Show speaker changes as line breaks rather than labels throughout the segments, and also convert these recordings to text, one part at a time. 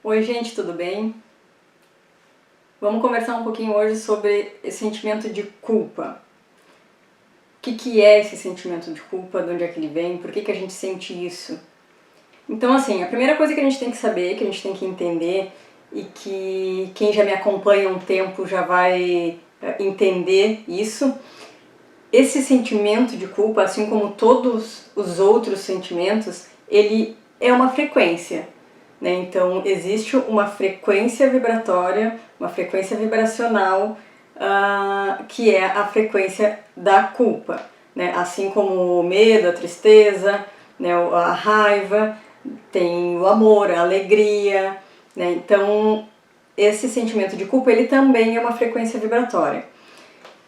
Oi gente, tudo bem? Vamos conversar um pouquinho hoje sobre esse sentimento de culpa. O que é esse sentimento de culpa, de onde é que ele vem, por que a gente sente isso? Então assim, a primeira coisa que a gente tem que saber, que a gente tem que entender, e que quem já me acompanha há um tempo já vai entender isso, esse sentimento de culpa, assim como todos os outros sentimentos, ele é uma frequência. Então, existe uma frequência vibratória, uma frequência vibracional, que é a frequência da culpa. Assim como o medo, a tristeza, a raiva, tem o amor, a alegria. Então, esse sentimento de culpa ele também é uma frequência vibratória.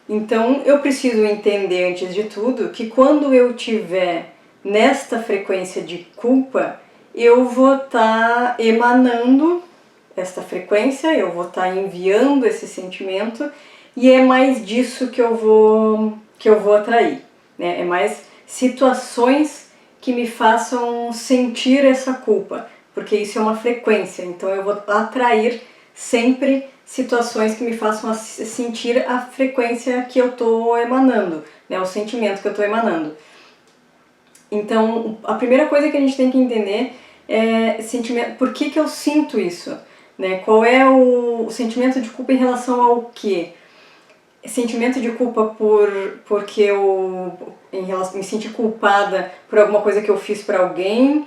Então, eu preciso entender, antes de tudo, que quando eu tiver nesta frequência de culpa, eu vou estar emanando esta frequência, eu vou estar enviando esse sentimento e é mais disso que eu vou atrair. É mais situações que me façam sentir essa culpa, porque isso é uma frequência, então eu vou atrair sempre situações que me façam sentir a frequência que eu estou emanando, o sentimento que eu estou emanando. Então, a primeira coisa que a gente tem que entender é sentimento, por que eu sinto isso? Qual é o sentimento de culpa em relação ao quê? Sentimento de culpa porque eu me senti culpada por alguma coisa que eu fiz para alguém,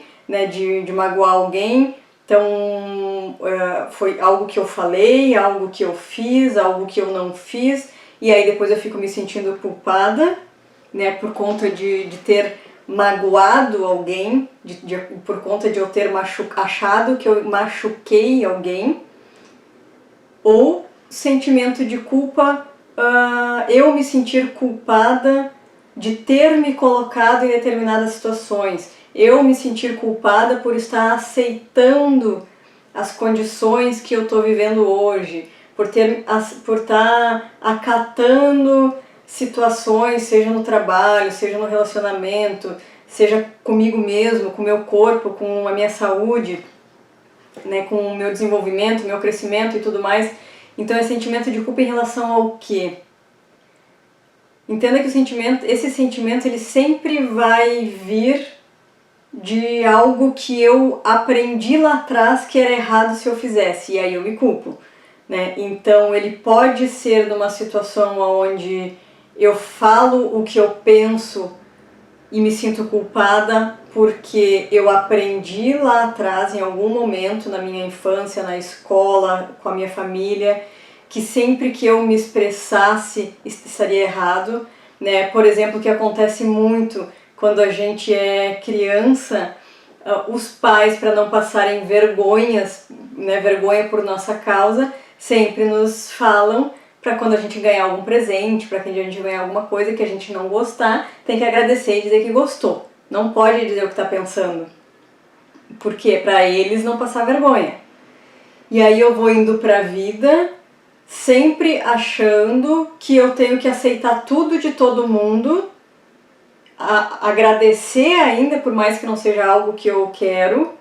de magoar alguém. Então, foi algo que eu falei, algo que eu fiz, algo que eu não fiz, e aí depois eu fico me sentindo culpada, por conta de ter magoado alguém, por conta de eu ter achado que eu machuquei alguém. Ou sentimento de culpa, eu me sentir culpada de ter me colocado em determinadas situações, eu me sentir culpada por estar aceitando as condições que eu estou vivendo hoje, por estar acatando situações, seja no trabalho, seja no relacionamento, seja comigo mesmo, com o meu corpo, com a minha saúde, com o meu desenvolvimento, meu crescimento e tudo mais. Então é sentimento de culpa em relação ao quê? Entenda que esse sentimento ele sempre vai vir de algo que eu aprendi lá atrás que era errado se eu fizesse, e aí eu me culpo. Então ele pode ser numa situação onde eu falo o que eu penso e me sinto culpada porque eu aprendi lá atrás, em algum momento na minha infância, na escola, com a minha família, que sempre que eu me expressasse estaria errado. Por exemplo, o que acontece muito quando a gente é criança, os pais, para não passarem vergonha por nossa causa, sempre nos falam para quando a gente ganhar algum presente, para quando a gente ganhar alguma coisa que a gente não gostar, tem que agradecer e dizer que gostou. Não pode dizer o que está pensando. Por quê? Para eles não passar vergonha. E aí eu vou indo para a vida sempre achando que eu tenho que aceitar tudo de todo mundo, agradecer ainda, por mais que não seja algo que eu quero,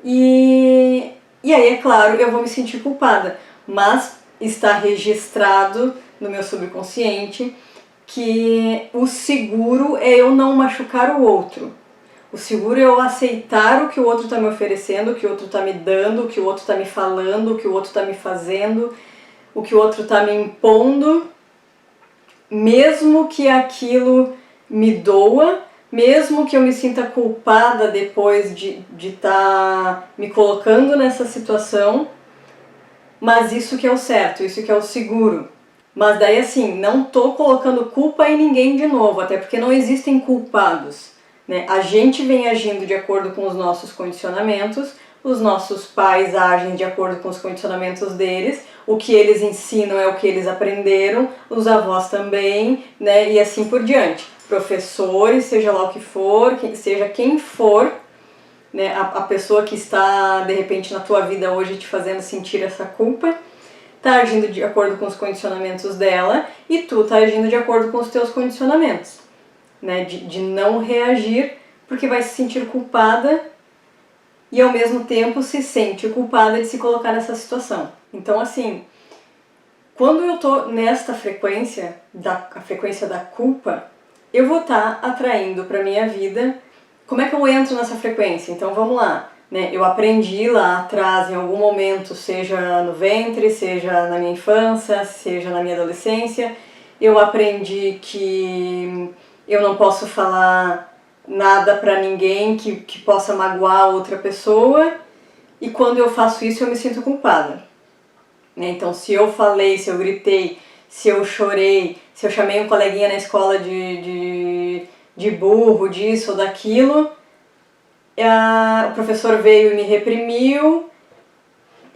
e aí, é claro, eu vou me sentir culpada, mas está registrado no meu subconsciente que o seguro é eu não machucar o outro. O seguro é eu aceitar o que o outro está me oferecendo, o que o outro está me dando, o que o outro está me falando, o que o outro está me fazendo, o que o outro está me impondo, mesmo que aquilo me doa, mesmo que eu me sinta culpada depois de estar me colocando nessa situação, mas isso que é o certo, isso que é o seguro. Mas daí assim, não tô colocando culpa em ninguém de novo, até porque não existem culpados. A gente vem agindo de acordo com os nossos condicionamentos, os nossos pais agem de acordo com os condicionamentos deles, o que eles ensinam é o que eles aprenderam, os avós também, e assim por diante. Professores, seja lá o que for, seja quem for, a pessoa que está de repente na tua vida hoje te fazendo sentir essa culpa, está agindo de acordo com os condicionamentos dela e tu está agindo de acordo com os teus condicionamentos, de não reagir porque vai se sentir culpada e ao mesmo tempo se sente culpada de se colocar nessa situação. Então assim, quando eu tô nesta frequência, a frequência da culpa, eu vou estar atraindo para minha vida. Como é que eu entro nessa frequência? Então vamos lá, né? Eu aprendi lá atrás, em algum momento, seja no ventre, seja na minha infância, seja na minha adolescência, eu aprendi que eu não posso falar nada para ninguém que possa magoar outra pessoa, e quando eu faço isso eu me sinto culpada. Então se eu falei, se eu gritei, se eu chorei, se eu chamei um coleguinha na escola de burro, disso ou daquilo, o professor veio e me reprimiu,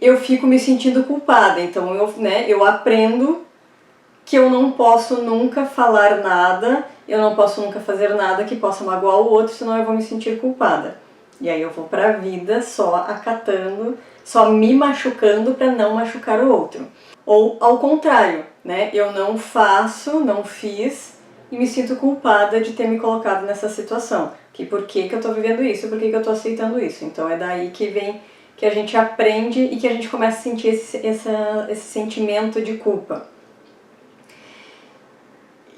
eu fico me sentindo culpada. Então eu aprendo que eu não posso nunca falar nada, eu não posso nunca fazer nada que possa magoar o outro, senão eu vou me sentir culpada. E aí eu vou pra vida só acatando, só me machucando para não machucar o outro. Ou ao contrário, né? Eu não faço, não fiz e me sinto culpada de ter me colocado nessa situação. Por que eu tô vivendo isso? Por que eu tô aceitando isso? Então é daí que vem que a gente aprende e que a gente começa a sentir esse sentimento de culpa.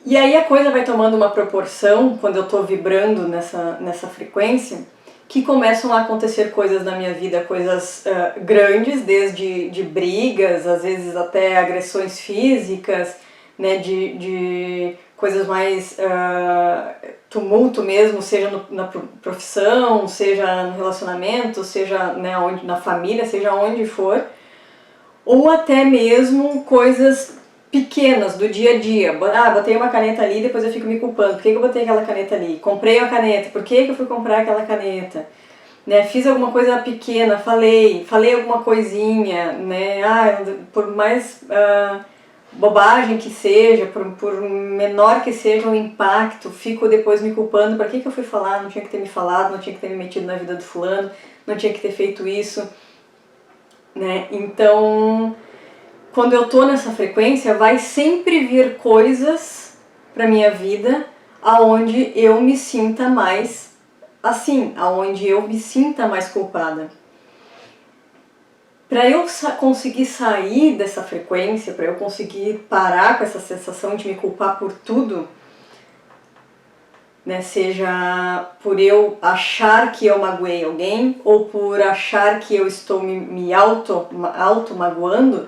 E aí a coisa vai tomando uma proporção, quando eu tô vibrando nessa frequência, que começam a acontecer coisas na minha vida, coisas grandes, desde de brigas, às vezes até agressões físicas, né, de coisas mais tumulto mesmo, seja na profissão, seja no relacionamento, seja, né, na família, seja onde for, ou até mesmo coisas pequenas do dia a dia. Botei uma caneta ali e depois eu fico me culpando. Por que eu botei aquela caneta ali? Comprei a caneta. Por que eu fui comprar aquela caneta? Né? Fiz alguma coisa pequena, falei alguma coisinha, né? Por mais bobagem que seja, por menor que seja o impacto, fico depois me culpando. Para que eu fui falar? Não tinha que ter me falado, não tinha que ter me metido na vida do fulano, não tinha que ter feito isso. Né? Então, quando eu tô nessa frequência, vai sempre vir coisas pra minha vida aonde eu me sinta mais assim, aonde eu me sinta mais culpada. Para eu conseguir sair dessa frequência, para eu conseguir parar com essa sensação de me culpar por tudo, né, seja por eu achar que eu magoei alguém ou por achar que eu estou me auto-magoando,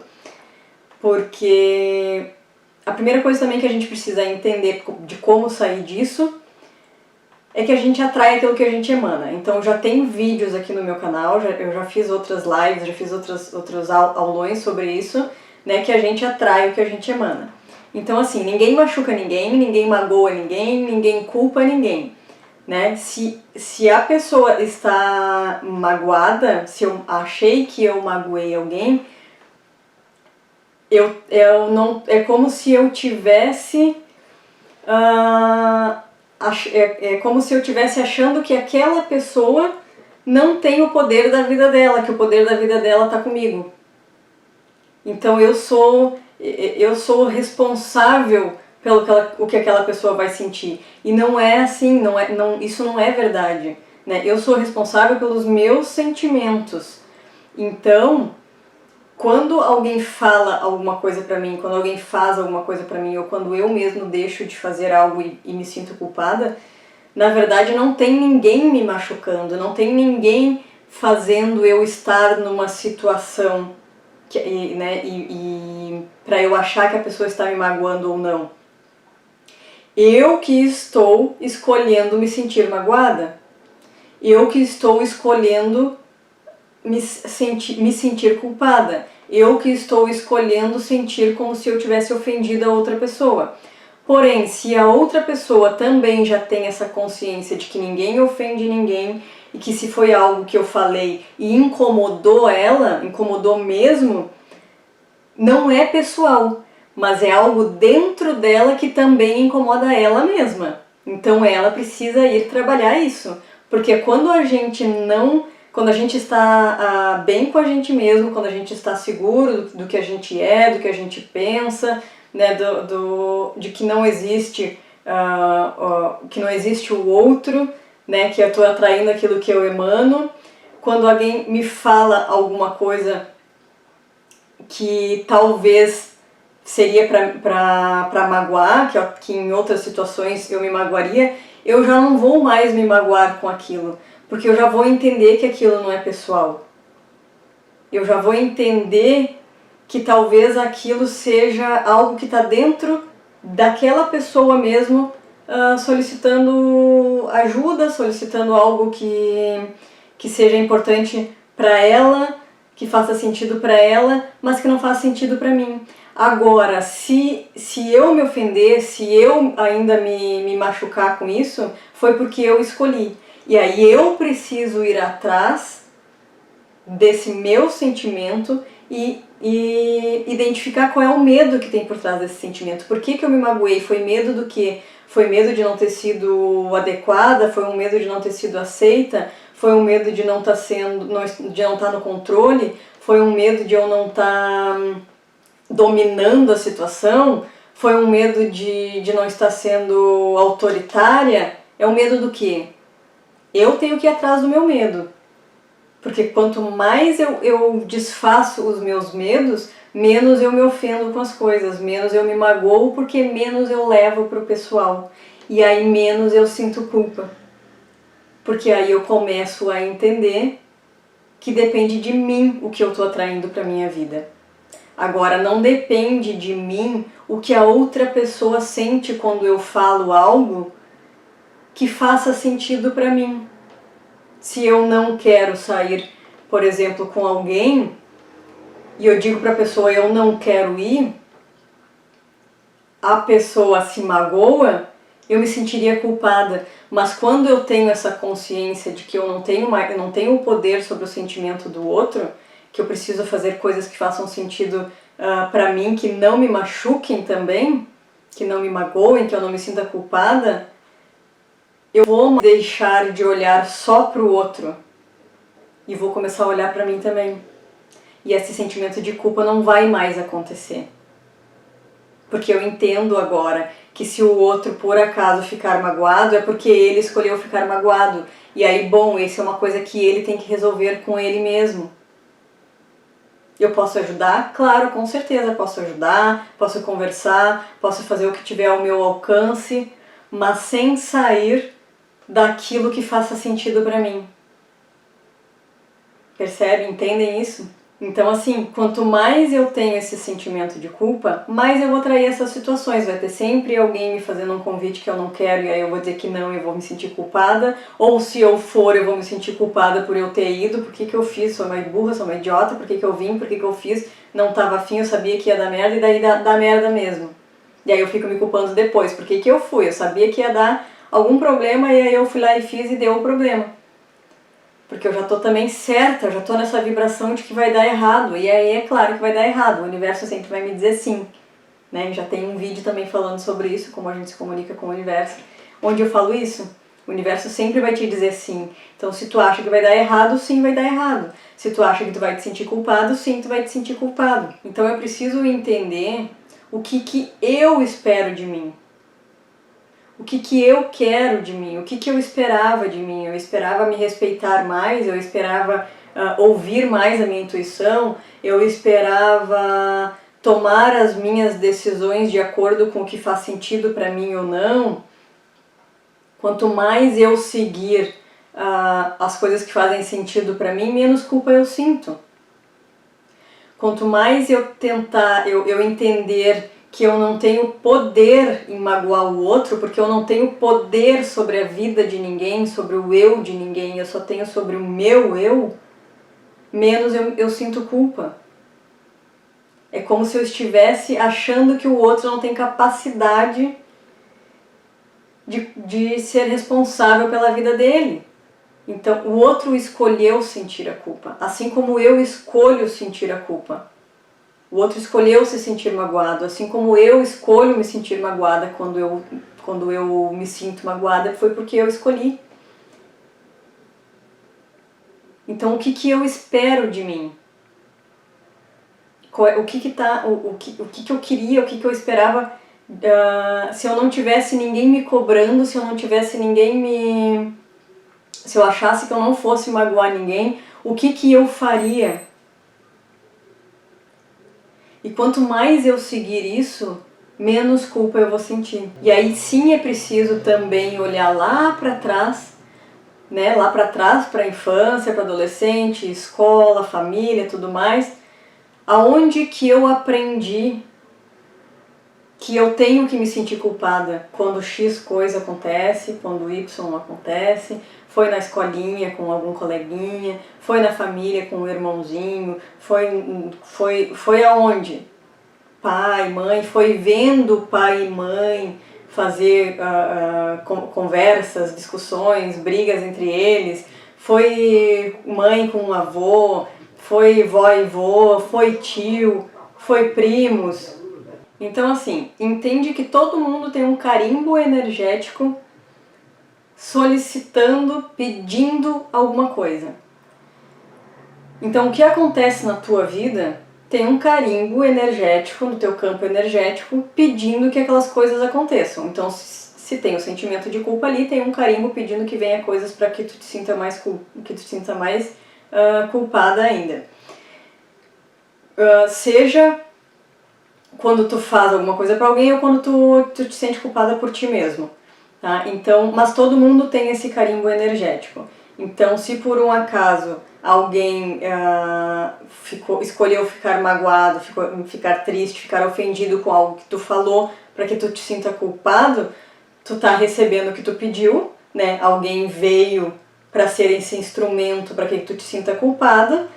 porque a primeira coisa também que a gente precisa entender de como sair disso é que a gente atrai aquilo que a gente emana. Então já tem vídeos aqui no meu canal, eu já fiz outras lives, já fiz outros aulões sobre isso, né, que a gente atrai o que a gente emana. Então assim, ninguém machuca ninguém, ninguém magoa ninguém, ninguém culpa ninguém. Né? Se a pessoa está magoada, se eu achei que eu magoei alguém, eu não, é como se eu tivesse é como se eu estivesse achando que aquela pessoa não tem o poder da vida dela, que o poder da vida dela está comigo. Então eu sou responsável pelo que aquela pessoa vai sentir. E não é assim, isso não é verdade. Né? Eu sou responsável pelos meus sentimentos. Então, quando alguém fala alguma coisa pra mim, quando alguém faz alguma coisa pra mim, ou quando eu mesmo deixo de fazer algo e me sinto culpada, na verdade não tem ninguém me machucando, não tem ninguém fazendo eu estar numa situação pra eu achar que a pessoa está me magoando ou não. Eu que estou escolhendo me sentir magoada. Eu que estou escolhendo me sentir culpada. Eu que estou escolhendo sentir como se eu tivesse ofendido a outra pessoa. Porém, se a outra pessoa também já tem essa consciência de que ninguém ofende ninguém e que se foi algo que eu falei e incomodou ela, incomodou mesmo, não é pessoal, mas é algo dentro dela que também incomoda ela mesma. Então ela precisa ir trabalhar isso, porque quando a gente está bem com a gente mesmo, quando a gente está seguro do que a gente é, do que a gente pensa, né, de que não existe o outro, né, que eu estou atraindo aquilo que eu emano, quando alguém me fala alguma coisa que talvez seria para magoar, que em outras situações eu me magoaria, eu já não vou mais me magoar com aquilo, porque eu já vou entender que aquilo não é pessoal. Eu já vou entender que talvez aquilo seja algo que está dentro daquela pessoa mesmo, solicitando ajuda, solicitando algo que seja importante para ela, que faça sentido para ela, mas que não faça sentido para mim. Agora, se eu me ofender, se eu ainda me machucar com isso, foi porque eu escolhi. E aí eu preciso ir atrás desse meu sentimento e identificar qual é o medo que tem por trás desse sentimento. Por que eu me magoei? Foi medo do quê? Foi medo de não ter sido adequada? Foi um medo de não ter sido aceita? Foi um medo de não estar no controle? Foi um medo de eu não estar dominando a situação? Foi um medo de não estar sendo autoritária? É um medo do quê? Eu tenho que ir atrás do meu medo. Porque quanto mais eu desfaço os meus medos, menos eu me ofendo com as coisas, menos eu me magoo, porque menos eu levo pro pessoal. E aí menos eu sinto culpa. Porque aí eu começo a entender que depende de mim o que eu tô atraindo pra minha vida. Agora, não depende de mim o que a outra pessoa sente quando eu falo algo que faça sentido pra mim. Se eu não quero sair, por exemplo, com alguém, e eu digo pra pessoa eu não quero ir, a pessoa se magoa, eu me sentiria culpada. Mas quando eu tenho essa consciência de que eu não tenho o poder sobre o sentimento do outro, que eu preciso fazer coisas que façam sentido pra mim, que não me machuquem também, que não me magoem, que eu não me sinta culpada, eu vou deixar de olhar só pro outro e vou começar a olhar pra mim também. E esse sentimento de culpa não vai mais acontecer. Porque eu entendo agora que se o outro por acaso ficar magoado é porque ele escolheu ficar magoado. E aí, bom, isso é uma coisa que ele tem que resolver com ele mesmo. Eu posso ajudar? Claro, com certeza posso ajudar, posso conversar, posso fazer o que tiver ao meu alcance, mas sem sair daquilo que faça sentido pra mim. Percebe? Entendem isso? Então, assim, quanto mais eu tenho esse sentimento de culpa, mais eu vou atrair essas situações. Vai ter sempre alguém me fazendo um convite que eu não quero e aí eu vou dizer que não e eu vou me sentir culpada. Ou se eu for, eu vou me sentir culpada por eu ter ido. Por que eu fiz? Sou uma burra, sou uma idiota. Por que eu vim? Por que eu fiz? Não tava afim, eu sabia que ia dar merda e daí dá merda mesmo. E aí eu fico me culpando depois. Por que eu fui? Eu sabia que ia dar algum problema e aí eu fui lá e fiz e deu o problema. Porque eu já tô também certa, eu já tô nessa vibração de que vai dar errado. E aí é claro que vai dar errado, o universo sempre vai me dizer sim. Né? Já tem um vídeo também falando sobre isso, como a gente se comunica com o universo. Onde eu falo isso, o universo sempre vai te dizer sim. Então se tu acha que vai dar errado, sim, vai dar errado. Se tu acha que tu vai te sentir culpado, sim, tu vai te sentir culpado. Então eu preciso entender o que eu espero de mim. O que eu quero de mim, o que eu esperava de mim. Eu esperava me respeitar mais, eu esperava ouvir mais a minha intuição, eu esperava tomar as minhas decisões de acordo com o que faz sentido para mim ou não. Quanto mais eu seguir as coisas que fazem sentido para mim, menos culpa eu sinto. Quanto mais eu tentar, eu entender que eu não tenho poder em magoar o outro, porque eu não tenho poder sobre a vida de ninguém, sobre o eu de ninguém, eu só tenho sobre o meu eu, menos eu sinto culpa. É como se eu estivesse achando que o outro não tem capacidade de ser responsável pela vida dele. Então, o outro escolheu sentir a culpa, assim como eu escolho sentir a culpa. O outro escolheu se sentir magoado, assim como eu escolho me sentir magoada quando eu me sinto magoada, foi porque eu escolhi. Então, o que eu espero de mim? O que eu queria, o que eu esperava, se eu não tivesse ninguém me cobrando, se eu não tivesse ninguém se eu achasse que eu não fosse magoar ninguém, o que que eu faria? E quanto mais eu seguir isso, menos culpa eu vou sentir. E aí sim é preciso também olhar lá para trás, né? Lá para trás, para a infância, para adolescente, escola, família, tudo mais, aonde que eu aprendi que eu tenho que me sentir culpada quando X coisa acontece, quando Y acontece, foi na escolinha com algum coleguinha, foi na família com o irmãozinho, foi aonde? Pai, mãe, foi vendo pai e mãe fazer conversas, discussões, brigas entre eles, foi mãe com o avô, foi vó e vô, foi tio, foi primos. Então assim, entende que todo mundo tem um carimbo energético solicitando, pedindo alguma coisa. Então o que acontece na tua vida tem um carimbo energético no teu campo energético pedindo que aquelas coisas aconteçam. Então se tem o sentimento de culpa ali, tem um carimbo pedindo que venha coisas para que tu te sinta mais culpada ainda. Seja quando tu faz alguma coisa para alguém ou quando tu te sente culpada por ti mesmo, tá? Então, mas todo mundo tem esse carimbo energético. Então, se por um acaso alguém escolheu ficar magoado, ficar triste, ficar ofendido com algo que tu falou para que tu te sinta culpado, tu tá recebendo o que tu pediu, né? Alguém veio para ser esse instrumento para que tu te sinta culpada,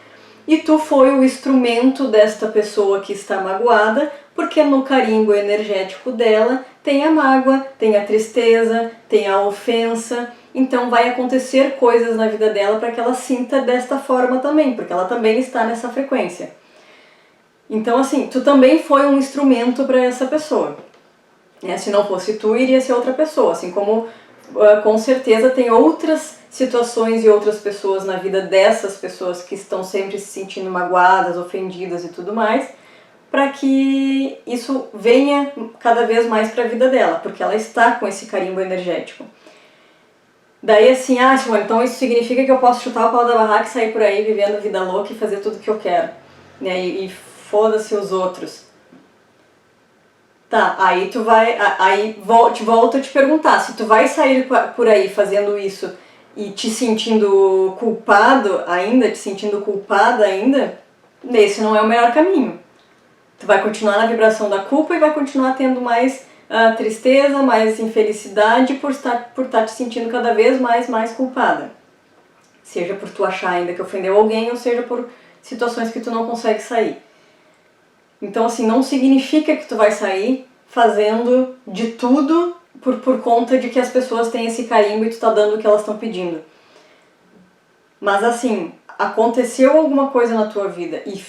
e tu foi o instrumento desta pessoa que está magoada, porque no carimbo energético dela tem a mágoa, tem a tristeza, tem a ofensa. Então vai acontecer coisas na vida dela para que ela sinta desta forma também, porque ela também está nessa frequência. Então assim, tu também foi um instrumento para essa pessoa. Se não fosse tu, iria ser outra pessoa, assim como com certeza tem outras situações e outras pessoas na vida dessas pessoas que estão sempre se sentindo magoadas, ofendidas e tudo mais, para que isso venha cada vez mais para a vida dela, porque ela está com esse carimbo energético. Daí assim, Simone, então isso significa que eu posso chutar o pau da barraca e sair por aí vivendo vida louca e fazer tudo o que eu quero, né? E foda-se os outros. Tá, aí tu vai, volto a te perguntar, se tu vai sair por aí fazendo isso e te sentindo culpado ainda, te sentindo culpada ainda, esse não é o melhor caminho. Tu vai continuar na vibração da culpa e vai continuar tendo mais tristeza, mais infelicidade por estar te sentindo cada vez mais culpada. Seja por tu achar ainda que ofendeu alguém, ou seja por situações que tu não consegue sair. Então assim, não significa que tu vai sair fazendo de tudo por conta de que as pessoas têm esse carimbo e tu tá dando o que elas estão pedindo. Mas assim, aconteceu alguma coisa na tua vida e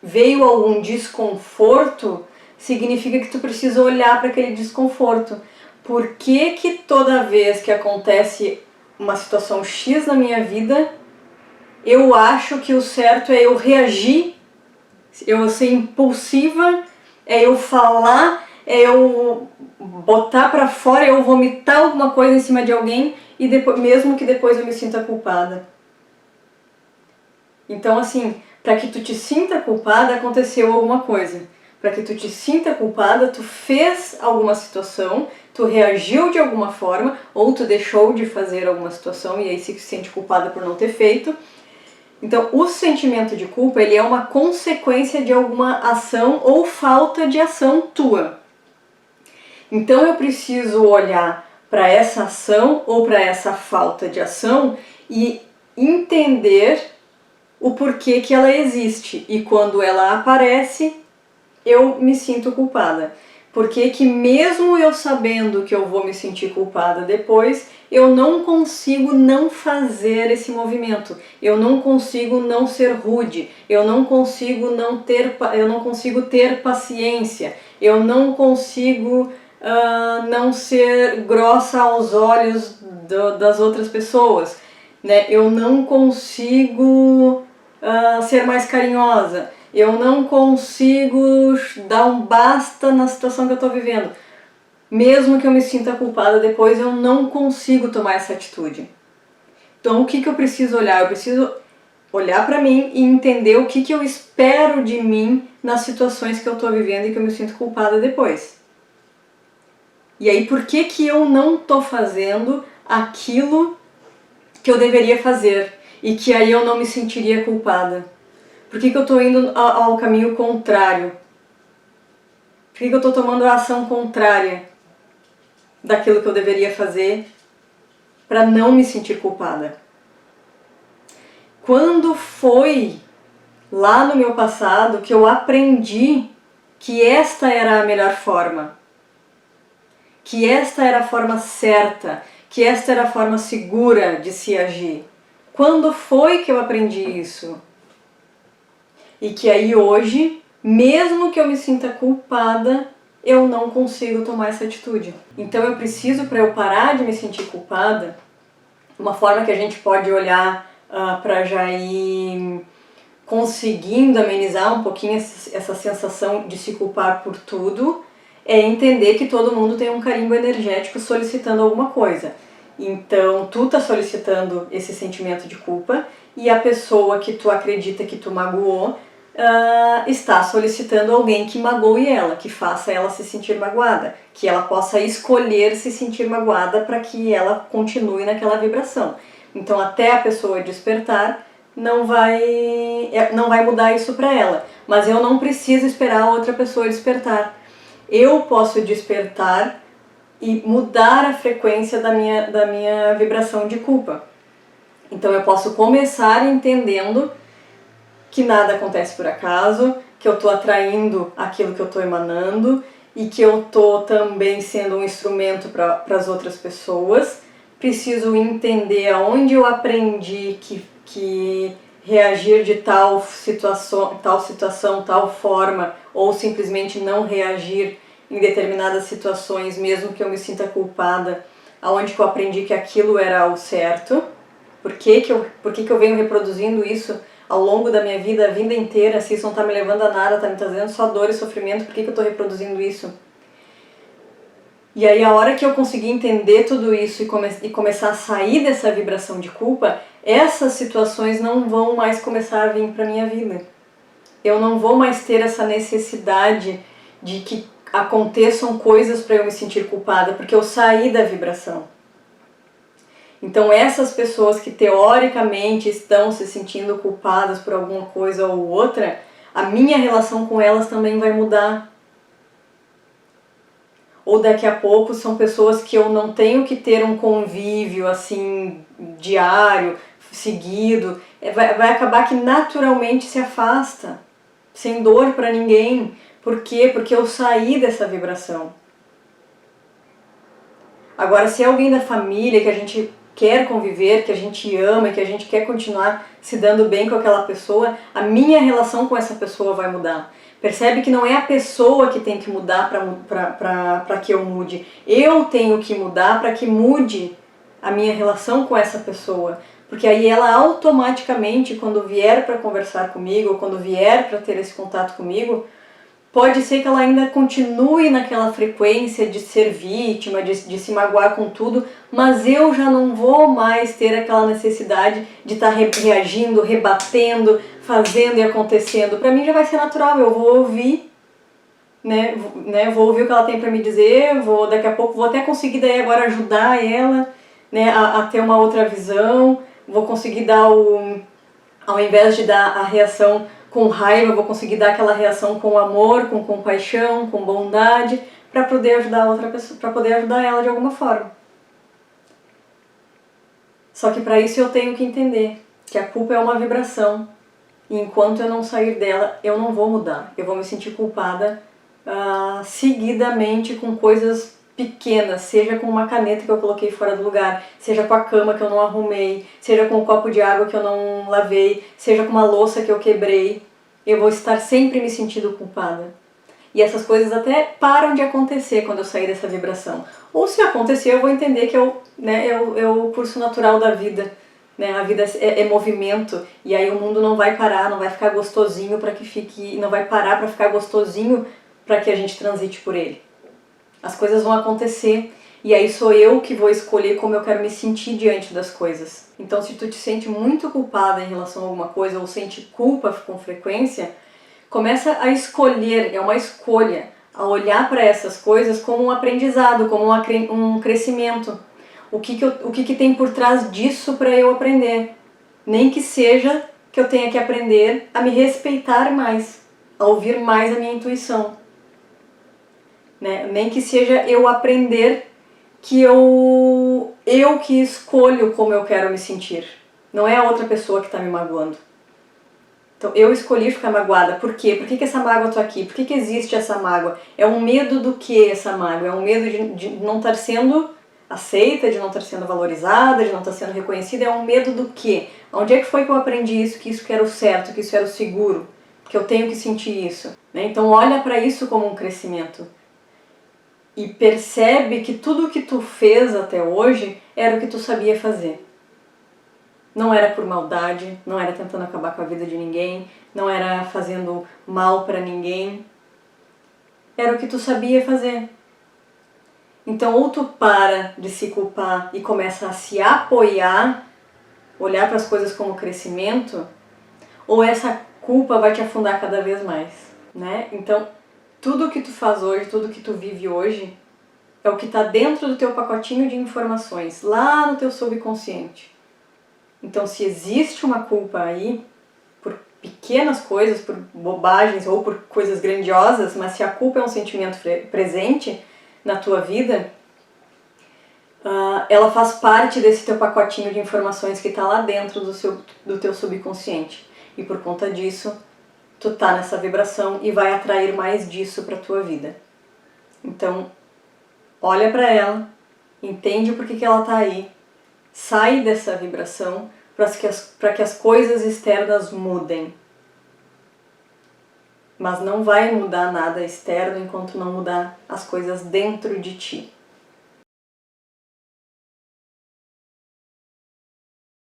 veio algum desconforto, significa que tu precisa olhar para aquele desconforto. Por que que toda vez que acontece uma situação X na minha vida, eu acho que o certo é eu reagir, eu ser impulsiva, é eu falar, é eu botar pra fora, é eu vomitar alguma coisa em cima de alguém e depois, mesmo que depois eu me sinta culpada. Então assim, para que tu te sinta culpada, aconteceu alguma coisa. Para que tu te sinta culpada, tu fez alguma situação, tu reagiu de alguma forma, ou tu deixou de fazer alguma situação e aí se sente culpada por não ter feito. Então, o sentimento de culpa, ele é uma consequência de alguma ação ou falta de ação tua. Então, eu preciso olhar para essa ação ou para essa falta de ação e entender o porquê que ela existe. E quando ela aparece, eu me sinto culpada. Porque que mesmo eu sabendo que eu vou me sentir culpada depois, eu não consigo não fazer esse movimento. Eu não consigo não ser rude. Eu não consigo ter paciência. Eu não consigo não ser grossa aos olhos das outras pessoas, né? Eu não consigo ser mais carinhosa. Eu não consigo dar um basta na situação que eu estou vivendo. Mesmo que eu me sinta culpada depois, eu não consigo tomar essa atitude. Então, o que eu preciso olhar? Eu preciso olhar pra mim e entender o que eu espero de mim nas situações que eu tô vivendo e que eu me sinto culpada depois. E aí, por que eu não tô fazendo aquilo que eu deveria fazer e que aí eu não me sentiria culpada? Por que eu tô indo ao caminho contrário? Por que eu tô tomando a ação contrária daquilo que eu deveria fazer para não me sentir culpada? Quando foi lá no meu passado que eu aprendi que esta era a melhor forma? Que esta era a forma certa, que esta era a forma segura de se agir. Quando foi que eu aprendi isso? E que aí hoje, mesmo que eu me sinta culpada, eu não consigo tomar essa atitude. Então eu preciso, para eu parar de me sentir culpada, uma forma que a gente pode olhar para já ir conseguindo amenizar um pouquinho essa sensação de se culpar por tudo, é entender que todo mundo tem um carimbo energético solicitando alguma coisa. Então, tu tá solicitando esse sentimento de culpa e a pessoa que tu acredita que tu magoou está solicitando alguém que magoe ela, que faça ela se sentir magoada, que ela possa escolher se sentir magoada para que ela continue naquela vibração. Então, até a pessoa despertar, não vai mudar isso para ela. Mas eu não preciso esperar a outra pessoa despertar. Eu posso despertar e mudar a frequência da minha vibração de culpa. Então eu posso começar entendendo que nada acontece por acaso, que eu estou atraindo aquilo que eu estou emanando e que eu estou também sendo um instrumento para as outras pessoas. Preciso entender aonde eu aprendi que reagir de tal situação, tal forma, ou simplesmente não reagir em determinadas situações, mesmo que eu me sinta culpada, aonde que eu aprendi que aquilo era o certo, por que eu venho reproduzindo isso ao longo da minha vida, a vida inteira, se isso não está me levando a nada, está me trazendo só dor e sofrimento, por que eu estou reproduzindo isso? E aí a hora que eu conseguir entender tudo isso e começar a sair dessa vibração de culpa, essas situações não vão mais começar a vir para minha vida. Eu não vou mais ter essa necessidade de que aconteçam coisas para eu me sentir culpada, porque eu saí da vibração. Então essas pessoas que teoricamente estão se sentindo culpadas por alguma coisa ou outra, a minha relação com elas também vai mudar. Ou daqui a pouco são pessoas que eu não tenho que ter um convívio assim diário, seguido, vai acabar que naturalmente se afasta, sem dor para ninguém. Por quê? Porque eu saí dessa vibração. Agora, se é alguém da família que a gente quer conviver, que a gente ama, que a gente quer continuar se dando bem com aquela pessoa, a minha relação com essa pessoa vai mudar. Percebe que não é a pessoa que tem que mudar para que eu mude. Eu tenho que mudar para que mude a minha relação com essa pessoa. Porque aí ela automaticamente, quando vier para conversar comigo, ou quando vier para ter esse contato comigo, pode ser que ela ainda continue naquela frequência de ser vítima, de se magoar com tudo, mas eu já não vou mais ter aquela necessidade de estar reagindo, rebatendo, fazendo e acontecendo. Para mim já vai ser natural, eu vou ouvir, né, vou ouvir o que ela tem para me dizer, daqui a pouco vou até conseguir daí agora ajudar ela, né, a ter uma outra visão, vou conseguir dar ao invés de dar a reação com raiva, vou conseguir dar aquela reação com amor, com compaixão, com bondade, para poder ajudar a outra pessoa, para poder ajudar ela de alguma forma. Só que para isso eu tenho que entender que a culpa é uma vibração e enquanto eu não sair dela, eu não vou mudar. Eu vou me sentir culpada seguidamente com coisas pequenas, seja com uma caneta que eu coloquei fora do lugar, seja com a cama que eu não arrumei, seja com um copo de água que eu não lavei, seja com uma louça que eu quebrei, eu vou estar sempre me sentindo culpada. E essas coisas até param de acontecer quando eu sair dessa vibração. Ou se acontecer, eu vou entender que é o curso natural da vida. Né? A vida é movimento, e aí o mundo não vai parar, não vai ficar gostosinho para que fique, não vai parar para ficar gostosinho para que a gente transite por ele. As coisas vão acontecer E aí sou eu que vou escolher como eu quero me sentir diante das coisas. Então se tu te sente muito culpada em relação a alguma coisa ou sente culpa com frequência, começa a escolher, é uma escolha, a olhar para essas coisas como um aprendizado, como um crescimento. O que tem por trás disso para eu aprender? Nem que seja que eu tenha que aprender a me respeitar mais, a ouvir mais a minha intuição. Né? Nem que seja eu aprender que eu que escolho como eu quero me sentir. Não é a outra pessoa que está me magoando. Então eu escolhi ficar magoada. Por quê? Por que essa mágoa está aqui? Por que existe essa mágoa? É um medo do que essa mágoa? É um medo de não estar sendo aceita, de não estar sendo valorizada, de não estar sendo reconhecida. É um medo do quê? Onde é que foi que eu aprendi isso? Que isso que era o certo, que isso era o seguro? Que eu tenho que sentir isso. Né? Então olha para isso como um crescimento. E percebe que tudo o que tu fez até hoje era o que tu sabia fazer. Não era por maldade, não era tentando acabar com a vida de ninguém, não era fazendo mal para ninguém. Era o que tu sabia fazer. Então ou tu para de se culpar e começa a se apoiar, olhar para as coisas como crescimento, ou essa culpa vai te afundar cada vez mais, né? Então tudo o que tu faz hoje, tudo o que tu vive hoje, é o que está dentro do teu pacotinho de informações, lá no teu subconsciente. Então, se existe uma culpa aí, por pequenas coisas, por bobagens ou por coisas grandiosas, mas se a culpa é um sentimento presente na tua vida, ela faz parte desse teu pacotinho de informações que está lá dentro do teu subconsciente. E por conta disso, tu tá nessa vibração e vai atrair mais disso para tua vida. Então, olha para ela, entende por que ela tá aí, sai dessa vibração para que as coisas externas mudem. Mas não vai mudar nada externo enquanto não mudar as coisas dentro de ti.